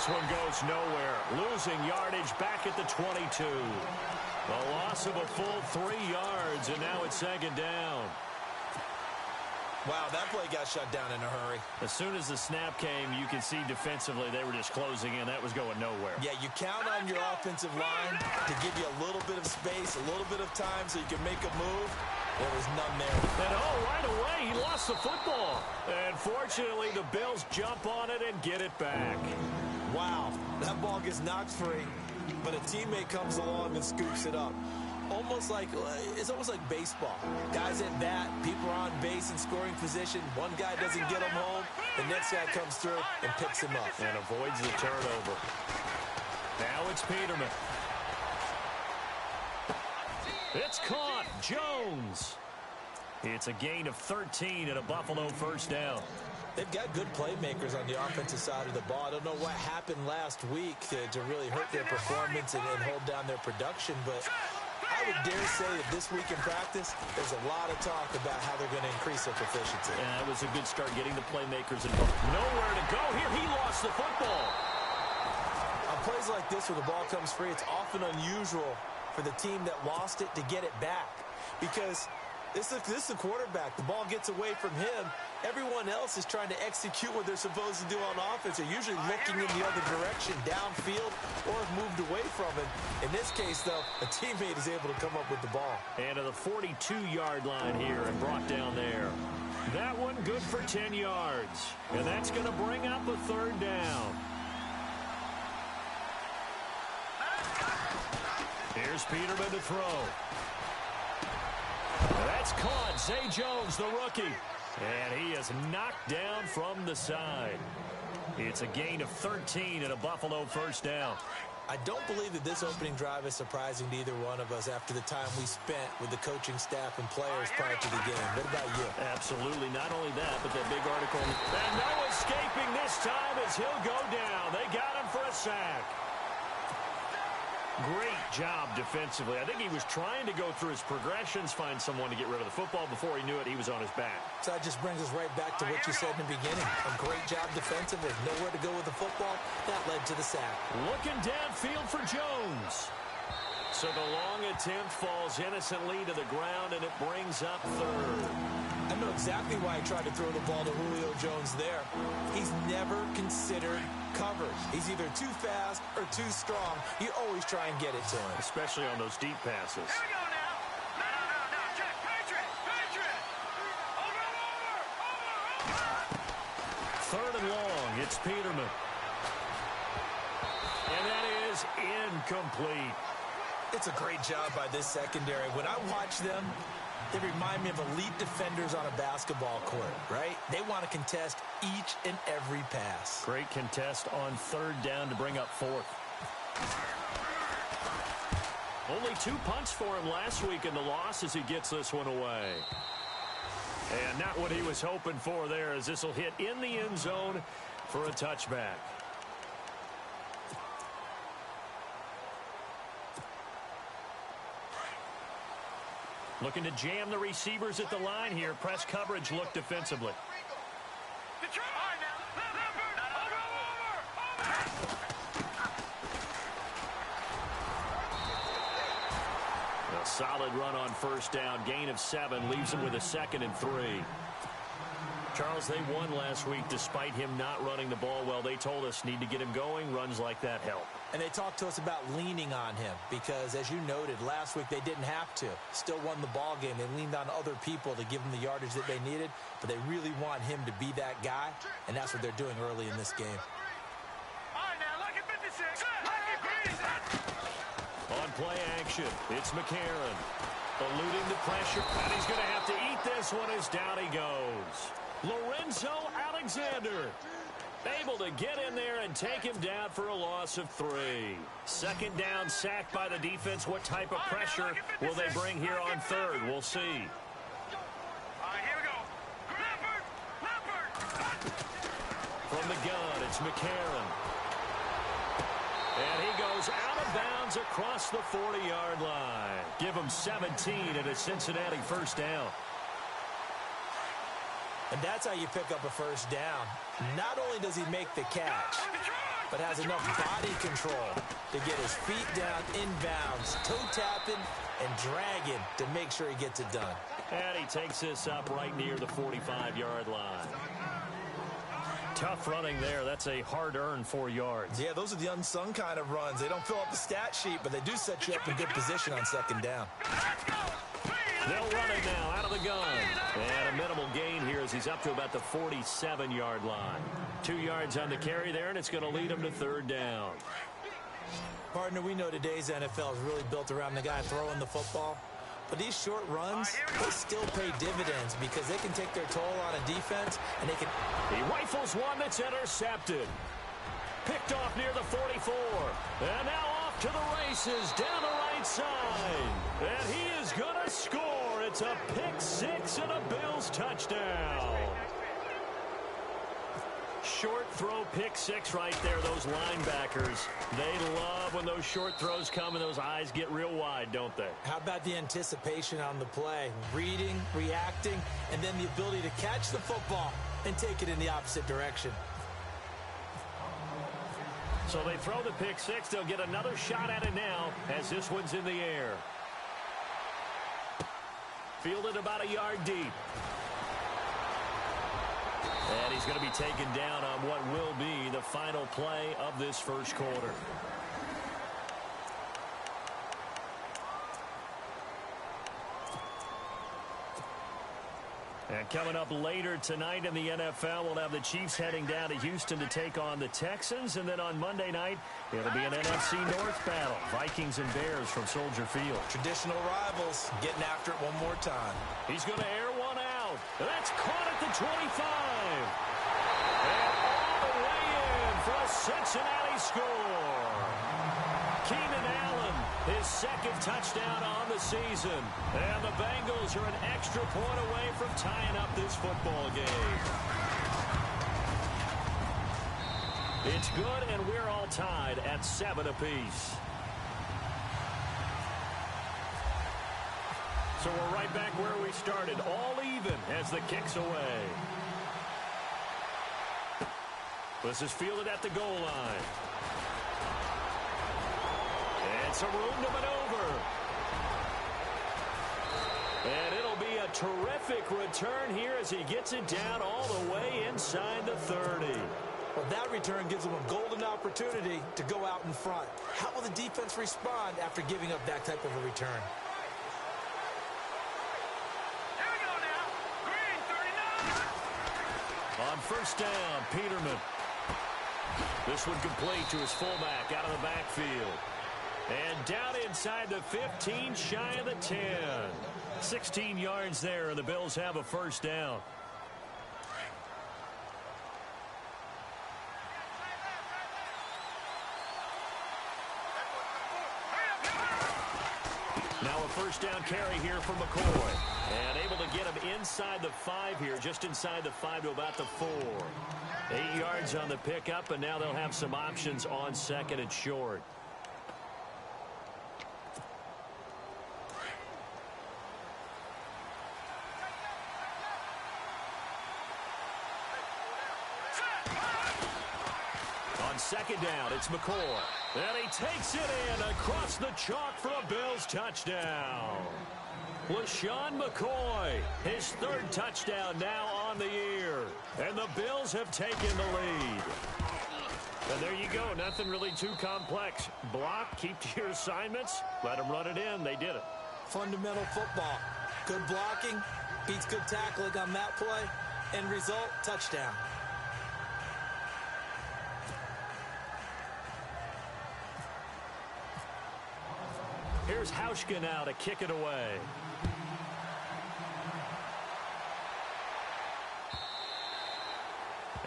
this one goes nowhere. Losing yardage back at the 22. A loss of a full 3 yards, and now it's second down. Wow, that play got shut down in a hurry. As soon as the snap came, you can see defensively they were just closing in. That was going nowhere. Yeah, you count on your offensive line to give you a little bit of space, a little bit of time so you can make a move. There was none there. And right away, he lost the football. And fortunately, the Bills jump on it and get it back. Wow, that ball gets knocked free, but a teammate comes along and scoops it up. It's almost like baseball. Guys at bat, people are on base in scoring position. One guy doesn't get him home. The next guy comes through and picks him up. And avoids the turnover. Now it's Peterman. It's caught. Jones. It's a gain of 13 and a Buffalo first down. They've got good playmakers on the offensive side of the ball. I don't know what happened last week to really hurt their performance and hold down their production, but I would dare say that this week in practice, there's a lot of talk about how they're going to increase their proficiency. Yeah, that was a good start getting the playmakers involved. Nowhere to go here. He lost the football. On plays like this where the ball comes free, it's often unusual for the team that lost it to get it back. Because this is the quarterback. The ball gets away from him. Everyone else is trying to execute what they're supposed to do on offense. They're usually looking in the other direction, downfield, or have moved away from it. In this case, though, a teammate is able to come up with the ball. And to the 42-yard line here and brought down there. That one good for 10 yards. And that's going to bring up a third down. Here's Peterman to throw. That's caught. Zay Jones, the rookie. And he is knocked down from the side. It's a gain of 13 and a Buffalo first down. I don't believe that this opening drive is surprising to either one of us after the time we spent with the coaching staff and players prior to the game. What about you? Absolutely. Not only that, but that big article. And no escaping this time as he'll go down. They got him for a sack. Great job defensively. I think he was trying to go through his progressions, find someone to get rid of the football. Before he knew it, he was on his back. So that just brings us right back to what you said in the beginning. A great job defensively. Nowhere to go with the football. That led to the sack. Looking downfield for Jones. So the long attempt falls innocently to the ground, and it brings up third. I know exactly why he tried to throw the ball to Julio Jones there. He's never considered coverage. He's either too fast or too strong. You always try and get it to him. Especially on those deep passes. Here we go now. No. Check. Patriot. Over. Third and long. It's Peterman. And that is incomplete. It's a great job by this secondary. When I watch them, they remind me of elite defenders on a basketball court, right? They want to contest each and every pass. Great contest on third down to bring up fourth. Only 2 punts for him last week in the loss as he gets this one away. And not what he was hoping for there, as this will hit in the end zone for a touchback. Looking to jam the receivers at the line here. Press coverage look defensively. A solid run on first down. Gain of 7 leaves him with a 2nd and 3. Charles, they won last week despite him not running the ball well. They told us need to get him going. Runs like that help. And they talked to us about leaning on him because, as you noted, last week they didn't have to. Still won the ball game. They leaned on other people to give them the yardage that they needed, but they really want him to be that guy, and that's what they're doing early in this game. On play action, it's McCarron. Eluding the pressure, and he's going to have to eat this one as down he goes. Lorenzo Alexander able to get in there and take him down for a loss of 3. Second down, sack by the defense. What type of pressure will they bring here on third? We'll see. All right, here we go. Leopard. From the gun, it's McCarron. And he goes out of bounds across the 40-yard line. Give him 17 and a Cincinnati first down. And that's how you pick up a first down. Not only does he make the catch, but has enough body control to get his feet down inbounds, toe tapping and dragging to make sure he gets it done. And he takes this up right near the 45-yard line. Tough running there. That's a hard-earned 4 yards. Yeah, those are the unsung kind of runs. They don't fill up the stat sheet, but they do set you up in good position on second down. They'll run it now out of the gun. And a minimal gain here as he's up to about the 47-yard line. 2 yards on the carry there, and it's going to lead him to third down. Partner, we know today's NFL is really built around the guy throwing the football. But these short runs, they still pay dividends because they can take their toll on a defense, and they can... He rifles one that's intercepted. Picked off near the 44. And now off to the races down the right side. And he is going to score. It's a pick six and a Bills touchdown. Short throw pick six right there. Those linebackers, they love when those short throws come and those eyes get real wide, don't they? How about the anticipation on the play? Reading, reacting, and then the ability to catch the football and take it in the opposite direction. So they throw the pick six. They'll get another shot at it now as this one's in the air. Fielded about a yard deep. And he's going to be taken down on what will be the final play of this first quarter. And coming up later tonight in the NFL, we'll have the Chiefs heading down to Houston to take on the Texans. And then on Monday night, it'll be an NFC North battle. Vikings and Bears from Soldier Field. Traditional rivals getting after it one more time. He's going to air one out. That's caught at the 25. And all the way in for a Cincinnati score. Keenan Allen, his second touchdown on the season. And the Bengals are an extra point away from tying up this football game. It's good, and we're all tied at 7 apiece. So we're right back where we started, all even as the kick's away. This is fielded at the goal line. And some room to maneuver. And it'll be a terrific return here as he gets it down all the way inside the 30. Well, that return gives them a golden opportunity to go out in front. How will the defense respond after giving up that type of a return? On first down, Peterman. This one complete to his fullback out of the backfield. And down inside the 15, shy of the 10. 16 yards there, and the Bills have a first down. Now a first down carry here for McCoy. And able to get him inside the 5 here, just inside the 5 to about the 4. 8 yards on the pickup, and now they'll have some options on second and short. On second down, it's McCoy. And he takes it in across the chalk for a Bills touchdown. LeSean McCoy, his third touchdown now on the year. And the Bills have taken the lead. And there you go. Nothing really too complex. Block, keep to your assignments, let them run it in. They did it. Fundamental football. Good blocking, beats good tackling on that play. End result, touchdown. Here's Hauschka now to kick it away.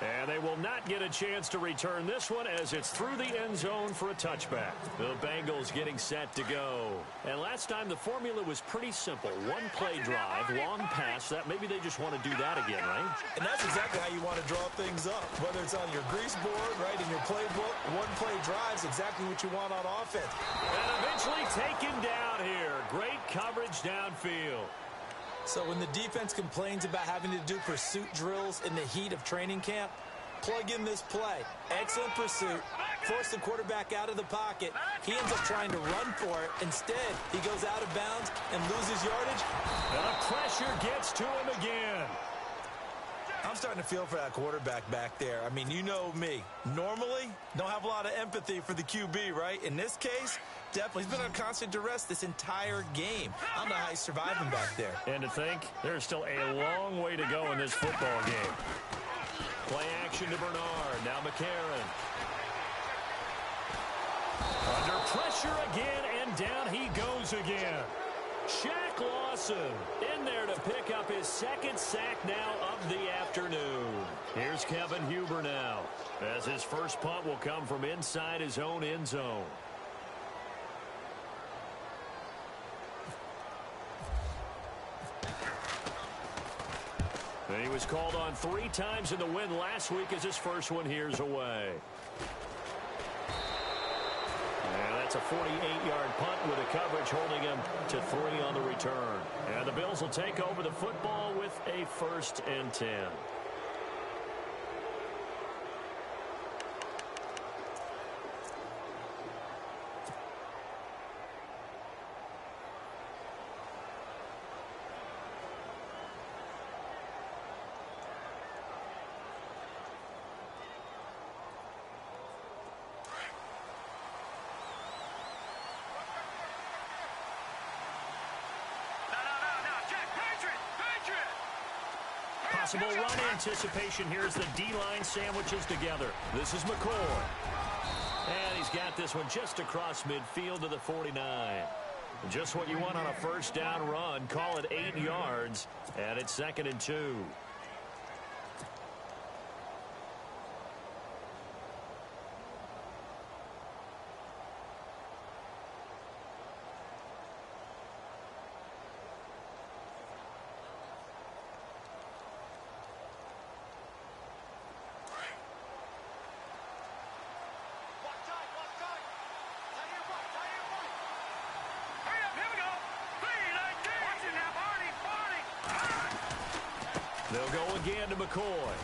And they will not get a chance to return this one as it's through the end zone for a touchback. The Bengals getting set to go. And last time the formula was pretty simple. One play drive, long pass. That maybe they just want to do that again, right? And that's exactly how you want to draw things up. Whether it's on your grease board, right, in your playbook, one play drive's exactly what you want on offense. And eventually taken down here. Great coverage downfield. So when the defense complains about having to do pursuit drills in the heat of training camp, plug in this play. Excellent pursuit. Force the quarterback out of the pocket. He ends up trying to run for it. Instead, he goes out of bounds and loses yardage. And the pressure gets to him again. I'm starting to feel for that quarterback back there. I mean, you know me. Normally, don't have a lot of empathy for the QB, right? In this case, definitely. He's been under constant duress this entire game. I don't know how he's surviving back there. And to think, there's still a long way to go in this football game. Play action to Bernard. Now McCarron. Under pressure again, and down he goes again. Shaq Lawson in there to pick up his second sack now of the afternoon. Here's Kevin Huber now, as his first punt will come from inside his own end zone. And he was called on 3 times in the win last week as his first one here's away. And that's a 48-yard punt with a coverage holding him to 3 on the return. And the Bills will take over the football with a 1st and 10. Possible run anticipation. Here's the D-line sandwiches together. This is McCoy. And he's got this one just across midfield to the 49. Just what you want on a first down run. Call it 8 yards. And it's 2nd and 2. They'll go again to McCoy.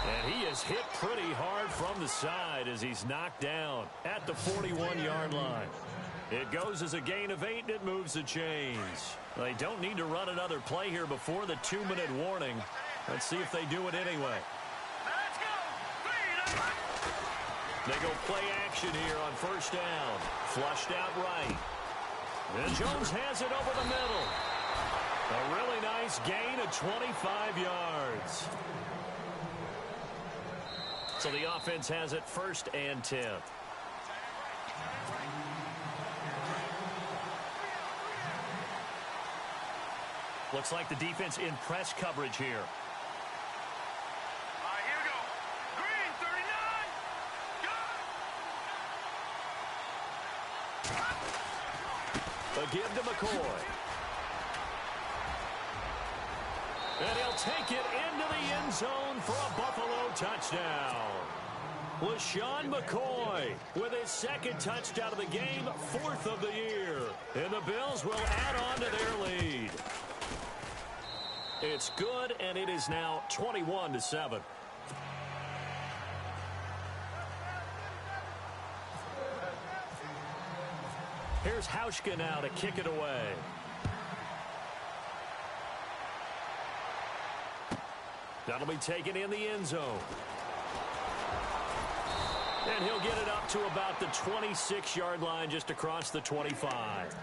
And he is hit pretty hard from the side as he's knocked down at the 41-yard line. It goes as a gain of 8, and it moves the chains. They don't need to run another play here before the 2-minute warning. Let's see if they do it anyway. They go play action here on first down. Flushed out right. And Jones has it over the middle. A really nice gain of 25 yards. So the offense has it 1st and 10. Looks like the defense in press coverage here. Here we go. Green, 39. Go. A give to McCoy. And he'll take it into the end zone for a Buffalo touchdown. LeSean McCoy with his 2nd touchdown of the game, 4th of the year. And the Bills will add on to their lead. It's good, and it is now 21-7. Here's Hauschka now to kick it away. That'll be taken in the end zone. And he'll get it up to about the 26-yard line, just across the 25.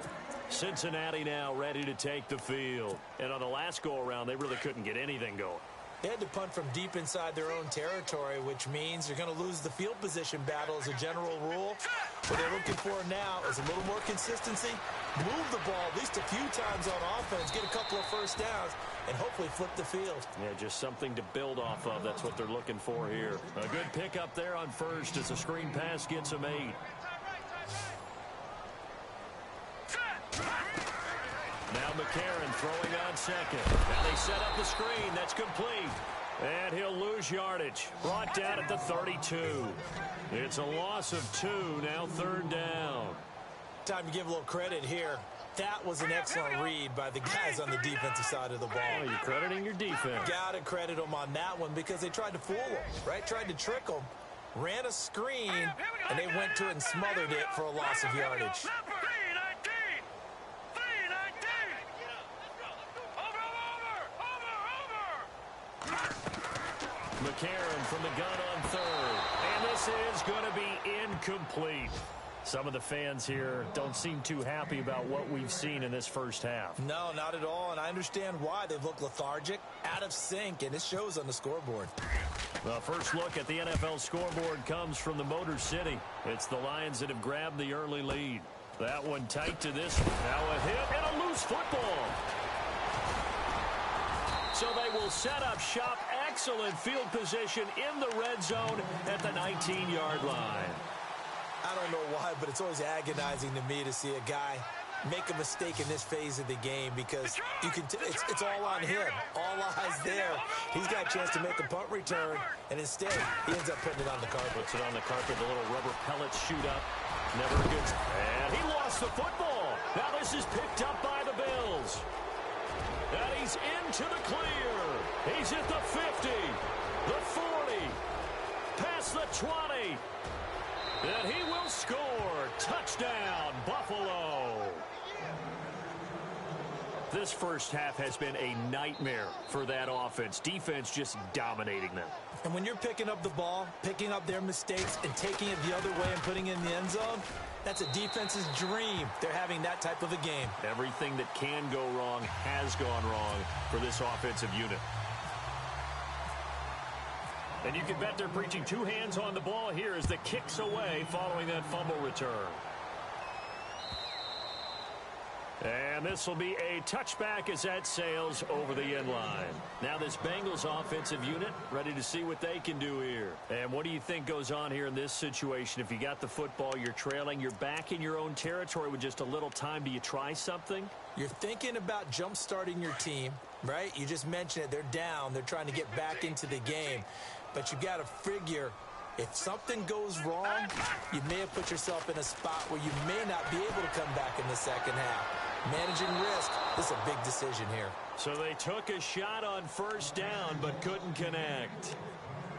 Cincinnati now ready to take the field. And on the last go-around, they really couldn't get anything going. They had to punt from deep inside their own territory, which means you're going to lose the field position battle as a general rule. What they're looking for now is a little more consistency, move the ball at least a few times on offense, get a couple of first downs, and hopefully flip the field. Yeah, just something to build off of. That's what they're looking for here. A good pickup there on first as the screen pass gets them 8. Now McCarron throwing on 2nd. Now they set up the screen. That's complete. And he'll lose yardage. Brought down at the 32. It's a loss of 2. Now 3rd down. Time to give a little credit here. That was an excellent read by the guys on the defensive side of the ball. Oh, you're crediting your defense. Got to credit them on that one because they tried to fool them, right? Tried to trick them, ran a screen, and they went to it and smothered it for a loss of yardage. McCarron from the gun on third. And this is going to be incomplete. Some of the fans here don't seem too happy about what we've seen in this first half. No, not at all, and I understand why. They've looked lethargic, out of sync, and it shows on the scoreboard. The first look at the NFL scoreboard comes from the Motor City. It's the Lions that have grabbed the early lead. That one tight to this one. Now a hit and a loose football. So they will set up shop. Excellent field position in the red zone at the 19-yard line. I don't know why, but it's always agonizing to me to see a guy make a mistake in this phase of the game because you can it's all on him. All eyes there. He's got a chance to make a punt return, and instead he ends up putting it on the carpet. Puts it on the carpet. The little rubber pellets shoot up. Never a good. And he lost the football. Now this is picked up by the Bills. And he's into the clear. He's at the 50, the 40, past the 20. And he will score. Touchdown, Buffalo. This first half has been a nightmare for that offense. Defense just dominating them. And when you're picking up the ball, picking up their mistakes, and taking it the other way and putting it in the end zone, that's a defense's dream. They're having that type of a game. Everything that can go wrong has gone wrong for this offensive unit. And you can bet they're preaching two hands on the ball here as the kick's away following that fumble return. And this will be a touchback as that sails over the end line. Now this Bengals offensive unit ready to see what they can do here. And what do you think goes on here in this situation? If you got the football, you're trailing, you're back in your own territory with just a little time. Do you try something? You're thinking about jump-starting your team, right? You just mentioned it. They're down. They're trying to get back into the game. But you got to figure if something goes wrong, you may have put yourself in a spot where you may not be able to come back in the second half. Managing risk, this is a big decision here. So they took a shot on first down but couldn't connect.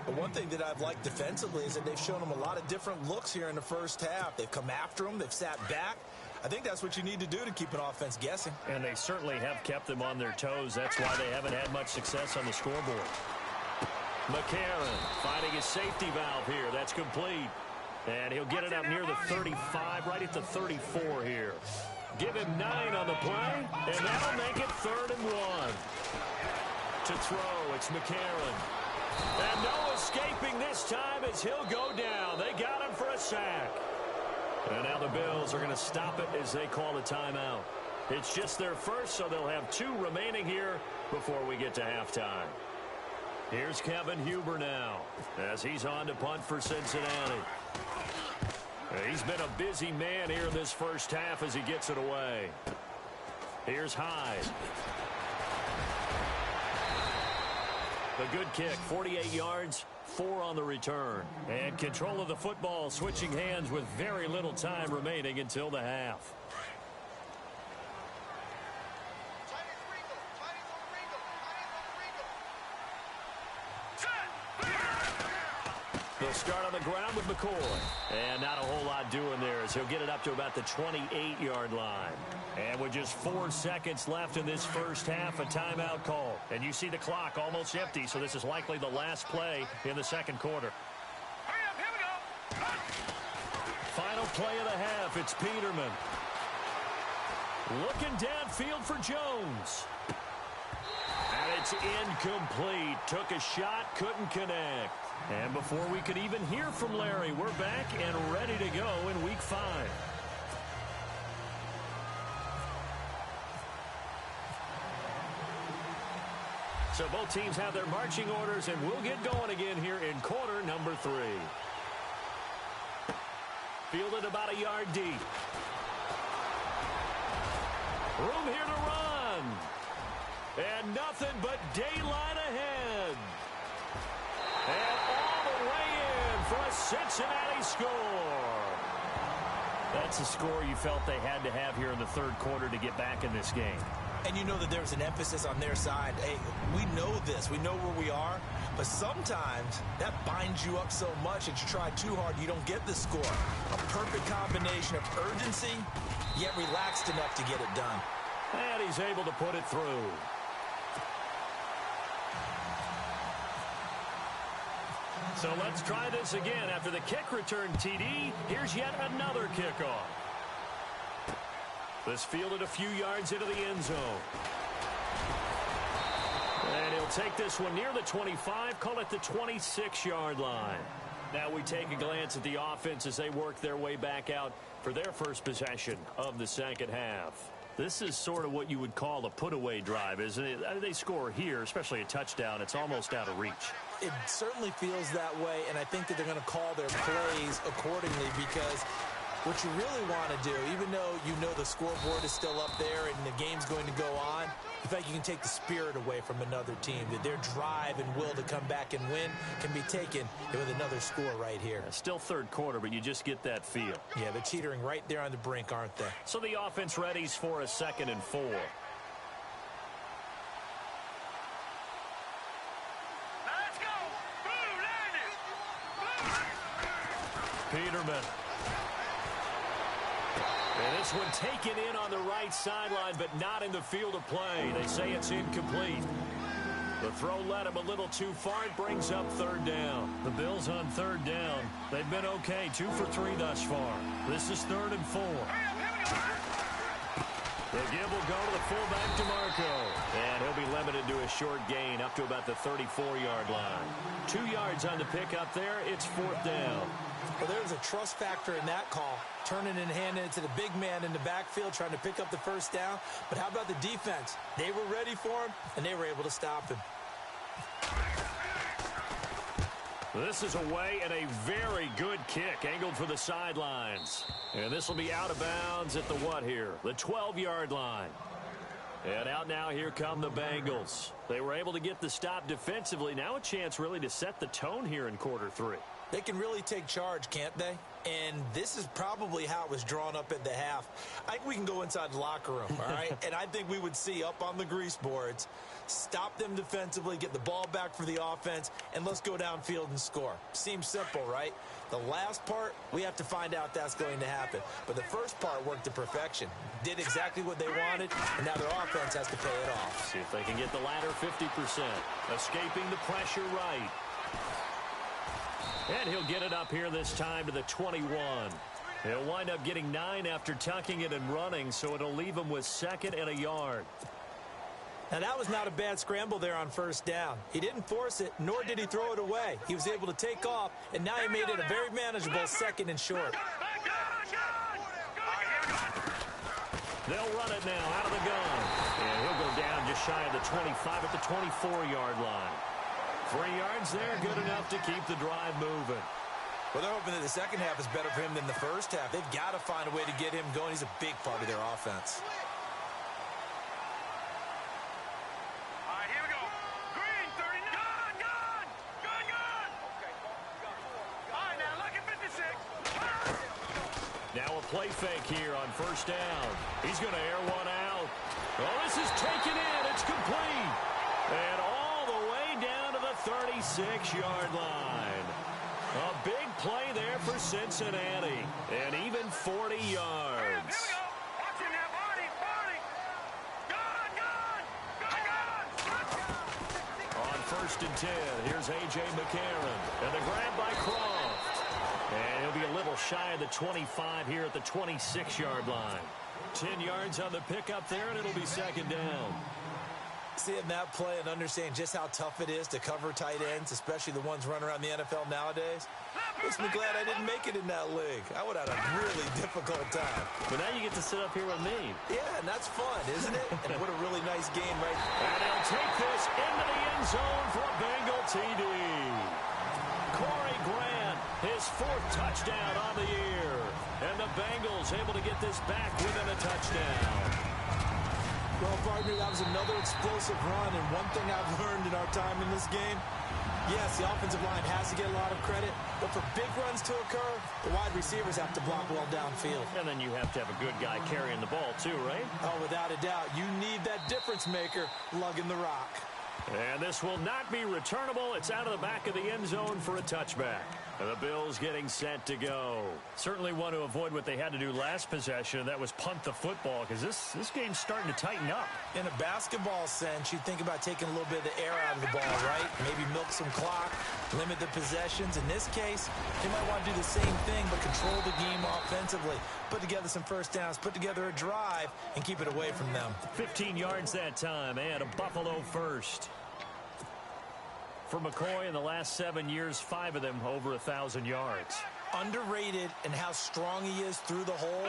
But one thing that I've liked defensively is that they've shown them a lot of different looks here in the first half. They've come after them. They've sat back. I think that's what you need to do to keep an offense guessing. And they certainly have kept them on their toes. That's why they haven't had much success on the scoreboard. McCarron finding his safety valve here. That's complete. And he'll get it up near the 35, right at the 34 here. Give him 9 on the play, and that'll make it 3rd and 1. To throw, it's McCarron. And no escaping this time as he'll go down. They got him for a sack. And now the Bills are going to stop it as they call a timeout. It's just their first, so they'll have 2 remaining here before we get to halftime. Here's Kevin Huber now as he's on to punt for Cincinnati. He's been a busy man here in this first half as he gets it away. Here's Hyde. The good kick, 48 yards, 4 on the return. And control of the football switching hands with very little time remaining until the half. They'll start on the ground with McCoy. And not a whole lot doing there as he'll get it up to about the 28-yard line. And with just 4 seconds left in this first half, a timeout call. And you see the clock almost empty, so this is likely the last play in the second quarter. Hurry up, here we go. Final play of the half, it's Peterman. Looking downfield for Jones. And it's incomplete. Took a shot, couldn't connect. And before we could even hear from Larry, we're back and ready to go in Week 5. So both teams have their marching orders, and we'll get going again here in quarter number 3. Fielded about a yard deep. Room here to run. And nothing but daylight ahead. And all the way in for a Cincinnati score. That's a score you felt they had to have here in the third quarter to get back in this game. And you know that there's an emphasis on their side. Hey, we know this. We know where we are. But sometimes that binds you up so much that you try too hard, you don't get the score. A perfect combination of urgency, yet relaxed enough to get it done. And he's able to put it through. So let's try this again. After the kick return TD, here's yet another kickoff. This fielded a few yards into the end zone. And he'll take this one near the 25, call it the 26-yard line. Now we take a glance at the offense as they work their way back out for their first possession of the second half. This is sort of what you would call a put-away drive, isn't it? They score here, especially a touchdown. It's almost out of reach. It certainly feels that way, and I think that they're going to call their plays accordingly because what you really want to do, even though you know the scoreboard is still up there and the game's going to go on, the fact you can take the spirit away from another team, that their drive and will to come back and win can be taken with another score right here. Still third quarter, but you just get that feel. Yeah, they're teetering right there on the brink, aren't they? So the offense readies for a 2nd and 4. Let's go. Boom, Landon. Peterman. And this one taken in on the right sideline, but not in the field of play. They say it's incomplete. The throw led him a little too far. It brings up 3rd down. The Bills on 3rd down. They've been okay, 2 for 3 thus far. This is 3rd and 4. The give will go to the fullback, DeMarco. And he'll be limited to a short gain up to about the 34-yard line. 2 yards on the pickup there. It's 4th down. Well, there's a trust factor in that call. Turning and handing it to the big man in the backfield, trying to pick up the first down. But how about the defense? They were ready for him, and they were able to stop him. This is away and a very good kick angled for the sidelines. And this will be out of bounds at the what here? The 12-yard line. And out now, here come the Bengals. They were able to get the stop defensively. Now a chance really to set the tone here in quarter 3. They can really take charge, can't they? And this is probably how it was drawn up at the half. I think we can go inside the locker room, all right? And I think we would see up on the grease boards, stop them defensively, get the ball back for the offense, and let's go downfield and score. Seems simple, right? The last part, we have to find out that's going to happen. But the first part worked to perfection. Did exactly what they wanted, and now their offense has to pay it off. See if they can get the latter 50%. Escaping the pressure right. And he'll get it up here this time to the 21. He'll wind up getting 9 after tucking it and running, so it'll leave him with 2nd and a yard. Now, that was not a bad scramble there on 1st down. He didn't force it, nor did he throw it away. He was able to take off, and now he made it a very manageable 2nd and short. They'll run it now out of the gun. And he'll go down just shy of the 25 at the 24-yard line. 3 yards there, good enough to keep the drive moving. Well, they're hoping that the second half is better for him than the first half. They've got to find a way to get him going. He's a big part of their offense. All right, here we go. Green, 39. Gun. All right, now look at 56. Now a play fake here on 1st down. He's going to air one out. Oh, this is taken in. It's complete. And all the way down to the 36-yard line. A big play there for Cincinnati. And even 40 yards. Here we go. Watch it now, Barney. Gun. On 1st and 10, here's A.J. McCarron. And the grab by Croft. And he'll be a little shy of the 25 here at the 26-yard line. 10 yards on the pickup there, and it'll be 2nd down. Seeing that play and understanding just how tough it is to cover tight ends, especially the ones running around the NFL nowadays, makes me glad I didn't make it in that league. I would have had a really difficult time. But now you get to sit up here with me. Yeah, and that's fun, isn't it? And what a really nice game, right? And he'll take this into the end zone for a Bengal TD. Corey Grant, his 4th touchdown on the year. And the Bengals able to get this back within a touchdown. Well, partner, that was another explosive run, and one thing I've learned in our time in this game, Yes, the offensive line has to get a lot of credit, but for big runs to occur, the wide receivers have to block well downfield. And then you have to have a good guy carrying the ball too, right? Oh, without a doubt, you need that difference maker lugging the rock. And this will not be returnable. It's out of the back of the end zone for a touchback. The Bills getting set to go. Certainly want to avoid what they had to do last possession, and that was punt the football, because this game's starting to tighten up. In a basketball sense, you think about taking a little bit of the air out of the ball, right? Maybe milk some clock, limit the possessions. In this case, they might want to do the same thing, but control the game offensively. Put together some first downs, put together a drive, and keep it away from them. 15 yards that time, and a Buffalo first. For McCoy, in the last 7 years, 5 of them over 1,000 yards. Underrated in how strong he is through the hole.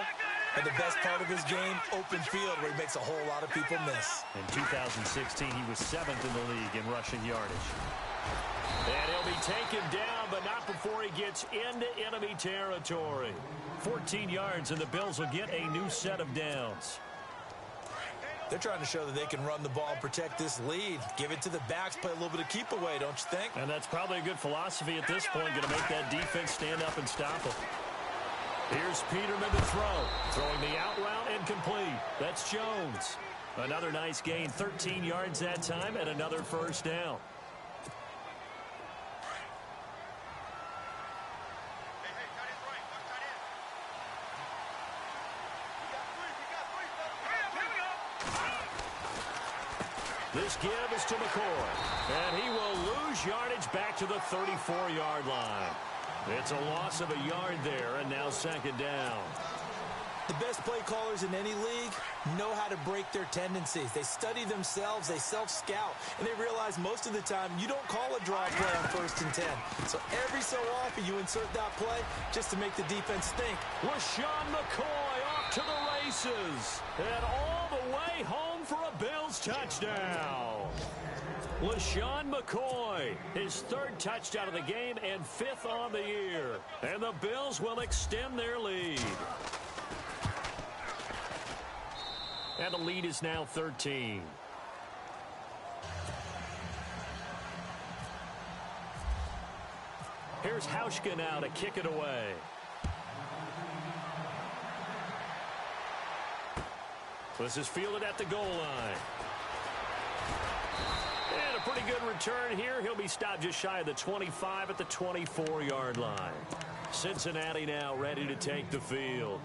And the best part of his game, open field, where he makes a whole lot of people miss. In 2016, he was 7th in the league in rushing yardage. And he'll be taken down, but not before he gets into enemy territory. 14 yards, and the Bills will get a new set of downs. They're trying to show that they can run the ball and protect this lead. Give it to the backs, play a little bit of keep away, don't you think? And that's probably a good philosophy at this point, going to make that defense stand up and stop them. Here's Peterman to throw. Throwing the out route incomplete. That's Jones. Another nice gain, 13 yards that time, and another first down. This give is to McCoy, and he will lose yardage back to the 34-yard line. It's a loss of a yard there, and now second down. The best play callers in any league know how to break their tendencies. They study themselves, they self-scout, and they realize most of the time you don't call a draw play on 1st and 10. So every so often you insert that play just to make the defense think. LeSean McCoy off to the races, and all the way home for a Bills touchdown. LeSean McCoy, his 3rd touchdown of the game and 5th on the year. And the Bills will extend their lead. And the lead is now 13. Here's Hauschka now to kick it away. This is fielded at the goal line. And a pretty good return here. He'll be stopped just shy of the 25 at the 24-yard line. Cincinnati now ready to take the field.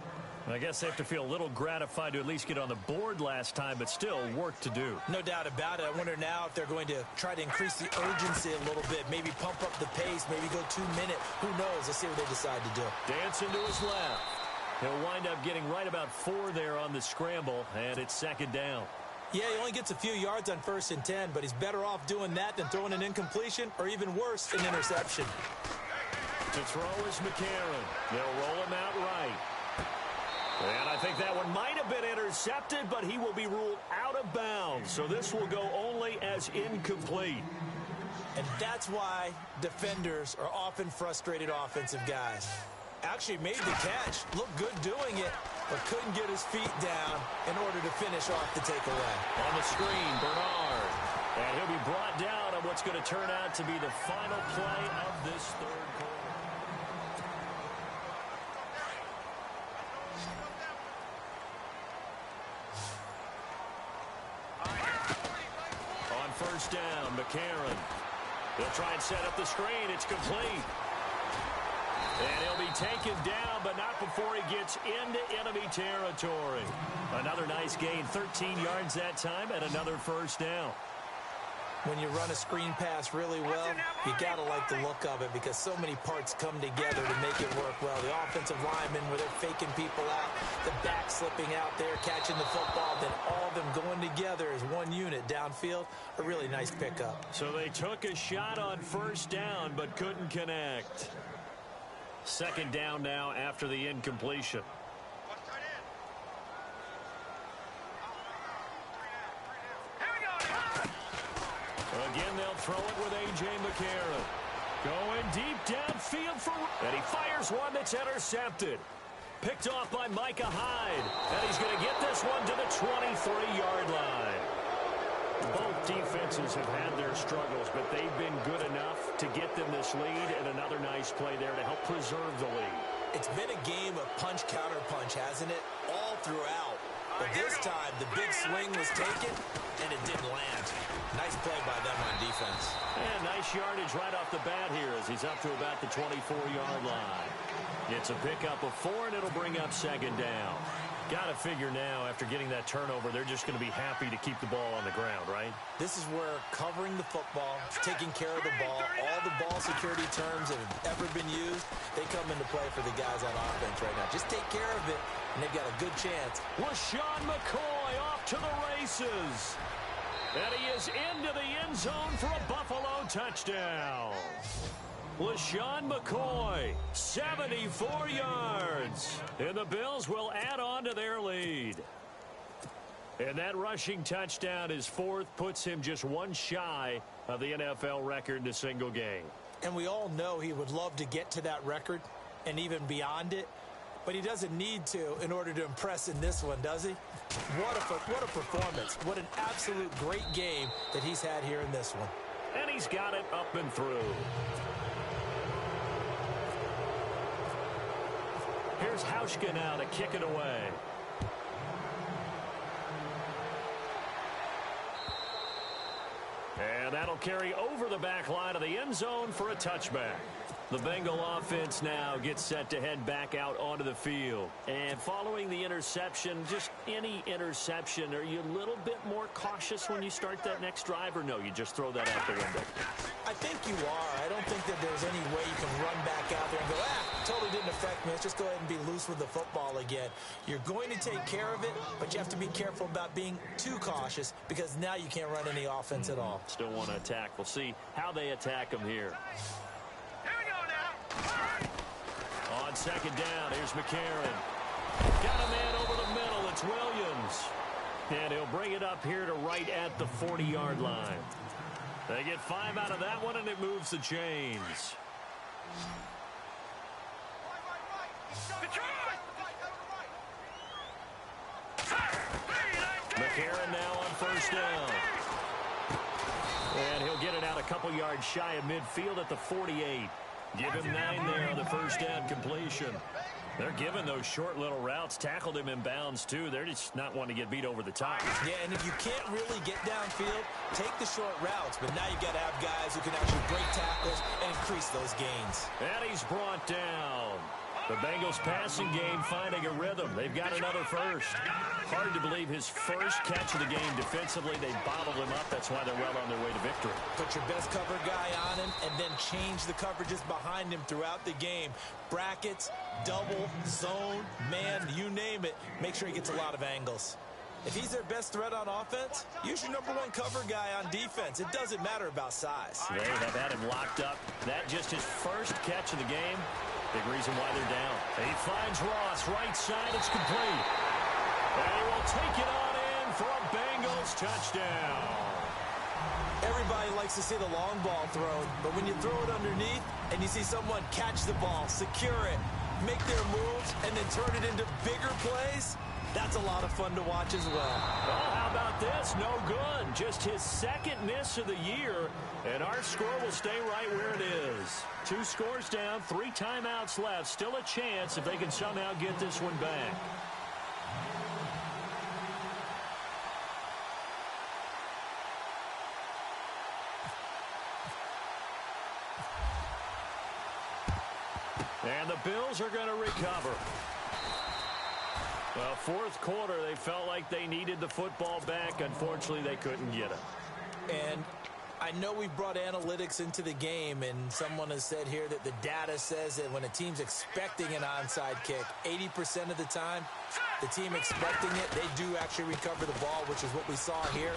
I guess they have to feel a little gratified to at least get on the board last time, but still work to do. No doubt about it. I wonder now if they're going to try to increase the urgency a little bit, maybe pump up the pace, maybe go 2 minute. Who knows? Let's see what they decide to do. Dancing to his left. He'll wind up getting right about 4 there on the scramble, and it's second down. Yeah, he only gets a few yards on 1st and 10, but he's better off doing that than throwing an incompletion, or even worse, an interception. To throw is McCarron. They'll roll him out right. And I think that one might have been intercepted, but he will be ruled out of bounds. So this will go only as incomplete. And that's why defenders are often frustrated offensive guys. Actually made the catch, looked good doing it, but couldn't get his feet down in order to finish off the takeaway. On the screen, Bernard. And he'll be brought down on what's going to turn out to be the final play of this 3rd quarter. On 1st down, McCarron. They'll try and set up the screen. It's complete. And he'll be taken down, but not before he gets into enemy territory. Another nice gain, 13 yards that time, and another first down. When you run a screen pass really well, you got to like the look of it because so many parts come together to make it work well. The offensive linemen, where they're faking people out, the back slipping out there, catching the football, then all of them going together as one unit downfield. A really nice pickup. So they took a shot on 1st down, but couldn't connect. Second down now after the incompletion. Again, they'll throw it with A.J. McCarron. Going deep downfield for... And he fires one that's intercepted. Picked off by Micah Hyde. And he's going to get this one to the 23-yard line. Both defenses have had their struggles, but they've been good enough to get them this lead, and another nice play there to help preserve the lead. It's been a game of punch-counter-punch, hasn't it? All throughout. But this time, the big swing was taken, and it didn't land. Nice play by them on defense. And nice yardage right off the bat here as he's up to about the 24-yard line. It's a pickup of 4, and it'll bring up second down. Got to figure now, after getting that turnover, they're just going to be happy to keep the ball on the ground, right? This is where covering the football, taking care of the ball, all the ball security terms that have ever been used, they come into play for the guys on offense right now. Just take care of it, and they've got a good chance. LaShawn McCoy off to the races. And he is into the end zone for a Buffalo touchdown. LaShawn McCoy, 74 yards. And the Bills will add on to their lead. And that rushing touchdown, his 4th, puts him just one shy of the NFL record in a single game. And we all know he would love to get to that record and even beyond it. But he doesn't need to in order to impress in this one, does he? What a performance. What an absolute great game that he's had here in this one. And he's got it up and through. Here's Hauschka now to kick it away. And that'll carry over the back line of the end zone for a touchback. The Bengal offense now gets set to head back out onto the field. And following the interception, just any interception, are you a little bit more cautious when you start that next drive, or no, you just throw that out the window? I think you are. I don't think that there's any way you can run back out there and go, totally didn't affect me. Let's just go ahead and be loose with the football again. You're going to take care of it, but you have to be careful about being too cautious because now you can't run any offense at all. Still want to attack. We'll see how they attack him here. On second down, here's McCarron. Got a man over the middle. It's Williams. And he'll bring it up here to right at the 40-yard line. They get 5 out of that one, and it moves the chains. McCarron now on first down. And he'll get it out a couple yards shy of midfield at the 48. Give him 9 there on the first down completion. They're giving those short little routes. Tackled him in bounds, too. They're just not wanting to get beat over the top. Yeah, and if you can't really get downfield, take the short routes. But now you've got to have guys who can actually break tackles and increase those gains. And he's brought down. The Bengals passing game finding a rhythm. They've got another first. Hard to believe his first catch of the game defensively. They bottled him up. That's why they're well on their way to victory. Put your best cover guy on him and then change the coverages behind him throughout the game. Brackets, double, zone, man, you name it. Make sure he gets a lot of angles. If he's their best threat on offense, use your number 1 cover guy on defense. It doesn't matter about size. They have had him locked up. That just his first catch of the game. Big reason why they're down. He finds Ross, right side, it's complete. And he will take it on in for a Bengals touchdown. Everybody likes to see the long ball thrown, but when you throw it underneath and you see someone catch the ball, secure it, make their moves, and then turn it into bigger plays, that's a lot of fun to watch as well. Well, how about this? No good. Just his second miss of the year, and our score will stay right where it is. 2 scores down, 3 timeouts left. Still a chance if they can somehow get this one back. And the Bills are going to recover. Well, 4th quarter, they felt like they needed the football back. Unfortunately, they couldn't get it. And I know we brought analytics into the game, and someone has said here that the data says that when a team's expecting an onside kick, 80% of the time, the team expecting it, they do actually recover the ball, which is what we saw here.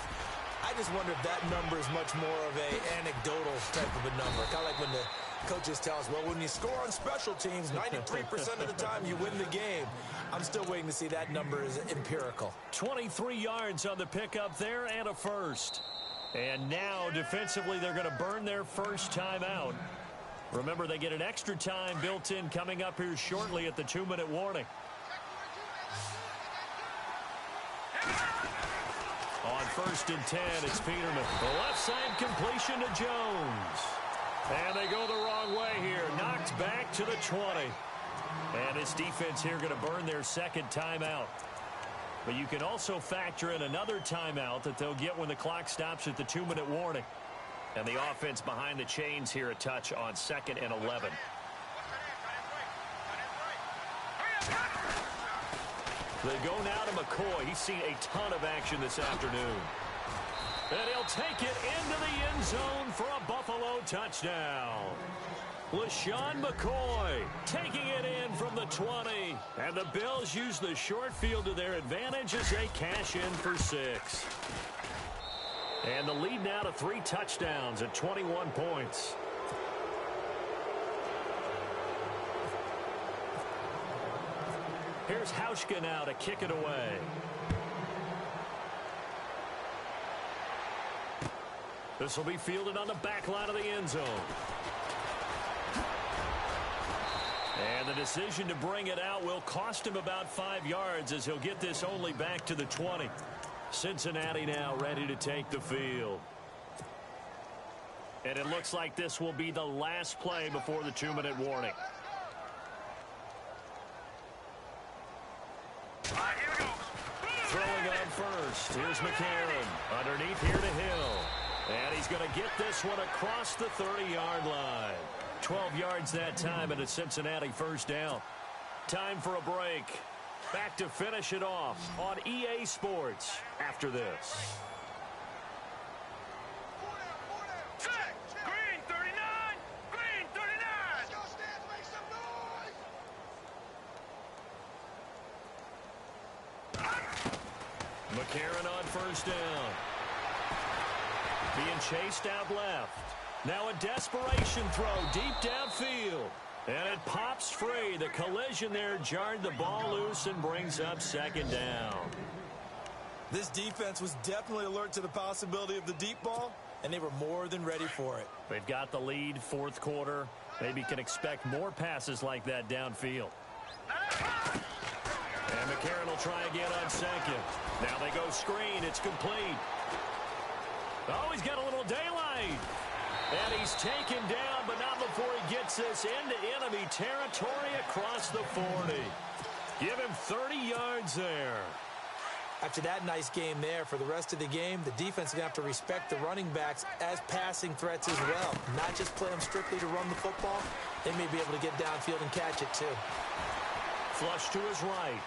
I just wonder if that number is much more of an anecdotal type of a number. Kind of like when the coaches tell us, well, when you score on special teams, 93% of the time you win the game. I'm still waiting to see that number is empirical. 23 yards on the pickup there and a first. And now, defensively, they're going to burn their first time out. Remember, they get an extra time built in coming up here shortly at the 2-minute warning. On 1st and 10, it's Peterman. The left side completion to Jones. And they go the wrong way here. Knocked back to the 20. And this defense here going to burn their second timeout. But you can also factor in another timeout that they'll get when the clock stops at the 2-minute warning. And the offense behind the chains here a touch on 2nd and 11. They go now to McCoy. He's seen a ton of action this afternoon. And he'll take it into the end zone for a Buffalo touchdown. LeSean McCoy taking it in from the 20. And the Bills use the short field to their advantage as they cash in for 6. And the lead now to 3 touchdowns at 21 points. Here's Hauschka now to kick it away. This will be fielded on the back line of the end zone. And the decision to bring it out will cost him about 5 yards as he'll get this only back to the 20. Cincinnati now ready to take the field. And it looks like this will be the last play before the 2-minute warning. Throwing on first. Here's McCarron. Underneath here to Hill. And he's going to get this one across the 30-yard line. 12 yards that time and a Cincinnati first down. Time for a break. Back to finish it off on EA Sports after this. Green 39! Green 39! McCarron on first down. Being chased out left. Now a desperation throw deep downfield. And it pops free. The collision there jarred the ball loose and brings up 2nd down. This defense was definitely alert to the possibility of the deep ball, and they were more than ready for it. They've got the lead, 4th quarter. Maybe can expect more passes like that downfield. And McCarron will try again on 2nd. Now they go screen. It's complete. Oh, he's got a little daylight. And he's taken down, but not before he gets this into enemy territory across the 40. Give him 30 yards there. After that nice game there, for the rest of the game, the defense is going to have to respect the running backs as passing threats as well. Not just play them strictly to run the football. They may be able to get downfield and catch it too. Flush to his right.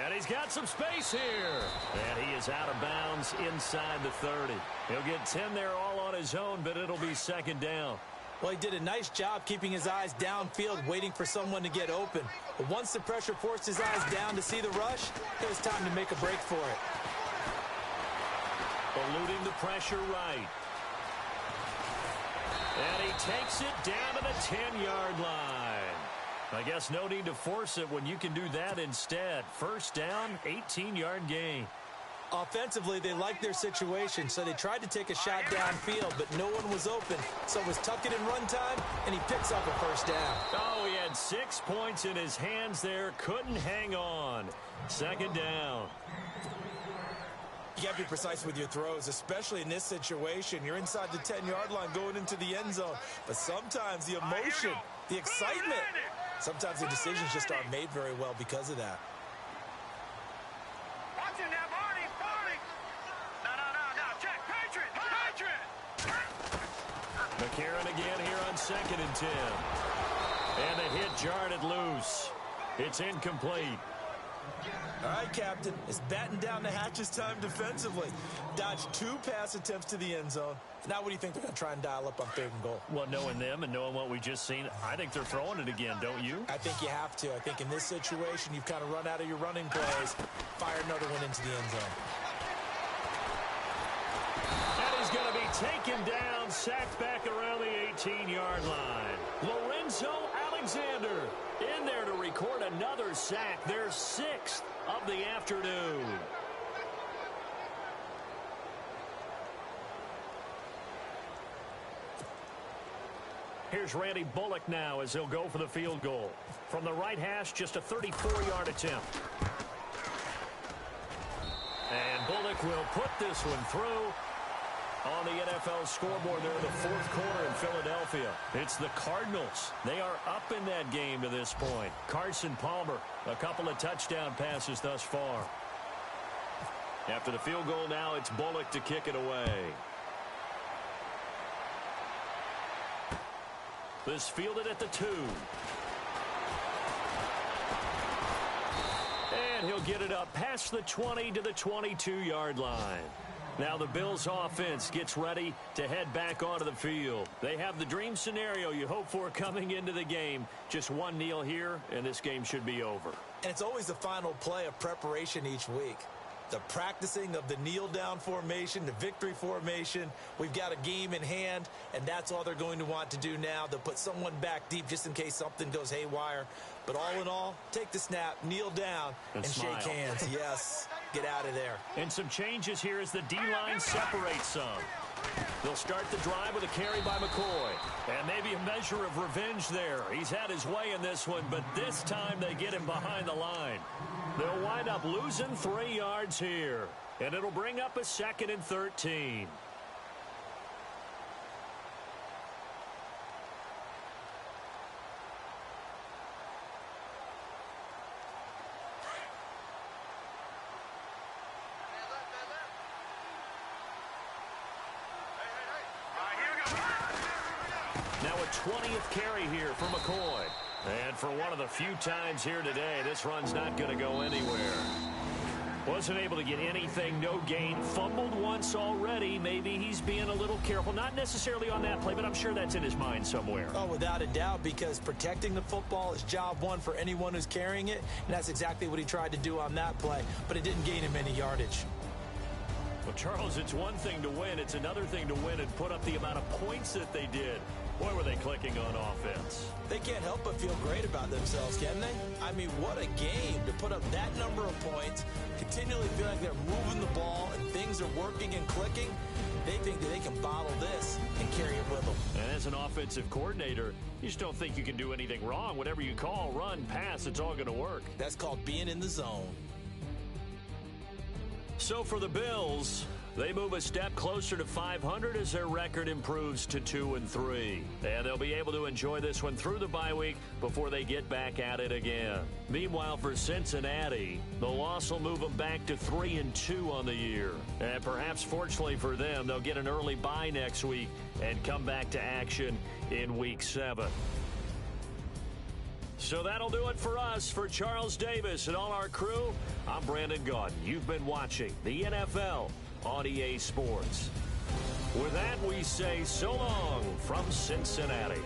And he's got some space here. And he is out of bounds inside the 30. He'll get 10 there all on his own, but it'll be 2nd down. Well, he did a nice job keeping his eyes downfield, waiting for someone to get open. But once the pressure forced his eyes down to see the rush, it was time to make a break for it. Eluding the pressure right. And he takes it down to the 10-yard line. I guess no need to force it when you can do that instead. First down, 18-yard gain. Offensively, they liked their situation, so they tried to take a shot downfield, but no one was open. So it was tuck it in run time, and he picks up a first down. Oh, he had 6 points in his hands there. Couldn't hang on. 2nd down. You got to be precise with your throws, especially in this situation. You're inside the 10-yard line going into the end zone. But sometimes the emotion, the excitement, sometimes the decisions just aren't made very well because of that. Watch him now, Barney! Barney! No, check! Patriot! McCarron again here on 2nd and 10. And the hit jarred it loose. It's incomplete. All right, Captain. It's batten down the hatches time defensively. Dodged 2 pass attempts to the end zone. Now what do you think they're going to try and dial up on 3rd and goal? Well, knowing them and knowing what we just seen, I think they're throwing it again, don't you? I think you have to. I think in this situation, you've kind of run out of your running plays. Fire another one into the end zone. And he's going to be taken down, sacked back around the 18-yard line. Lorenzo Alexander in there to record another sack, their 6th of the afternoon. Here's Randy Bullock now as he'll go for the field goal. From the right hash, just a 34-yard attempt. And Bullock Cook will put this one through. On the NFL scoreboard there in the fourth quarter in Philadelphia, it's the Cardinals. They are up in that game to this point. Carson Palmer, a couple of touchdown passes thus far. After the field goal now, it's Bullock to kick it away. This fielded at the 2. And he'll get it up past the 20 to the 22-yard line. Now the Bills offense gets ready to head back onto the field. They have the dream scenario you hope for coming into the game. Just one kneel here, and this game should be over. And it's always the final play of preparation each week. The practicing of the kneel-down formation, the victory formation. We've got a game in hand, and that's all they're going to want to do now. They'll put someone back deep just in case something goes haywire. But all in all, take the snap, kneel down, and shake hands. Yes, get out of there. And some changes here as the D-line separates some. They'll start the drive with a carry by McCoy. And maybe a measure of revenge there. He's had his way in this one, but this time they get him behind the line. They'll wind up losing 3 yards here. And it'll bring up a 2nd and 13. Now a 20th carry here for McCoy. And for one of the few times here today, this run's not going to go anywhere. Wasn't able to get anything, no gain. Fumbled once already. Maybe he's being a little careful. Not necessarily on that play, but I'm sure that's in his mind somewhere. Oh, without a doubt, because protecting the football is job one for anyone who's carrying it. And that's exactly what he tried to do on that play. But it didn't gain him any yardage. Well, Charles, it's one thing to win. It's another thing to win and put up the amount of points that they did. Boy, were they clicking on offense. They can't help but feel great about themselves, can they? I mean, what a game to put up that number of points, continually feel like they're moving the ball and things are working and clicking. They think that they can bottle this and carry it with them. And as an offensive coordinator, you just don't think you can do anything wrong. Whatever you call, run, pass, it's all going to work. That's called being in the zone. So for the Bills, they move a step closer to 500 as their record improves to 2-3. And they'll be able to enjoy this one through the bye week before they get back at it again. Meanwhile, for Cincinnati, the loss will move them back to 3-2 on the year. And perhaps fortunately for them, they'll get an early bye next week and come back to action in Week 7. So that'll do it for us. For Charles Davis and all our crew, I'm Brandon Gaudin. You've been watching the NFL on EA Sports. With that, we say so long from Cincinnati.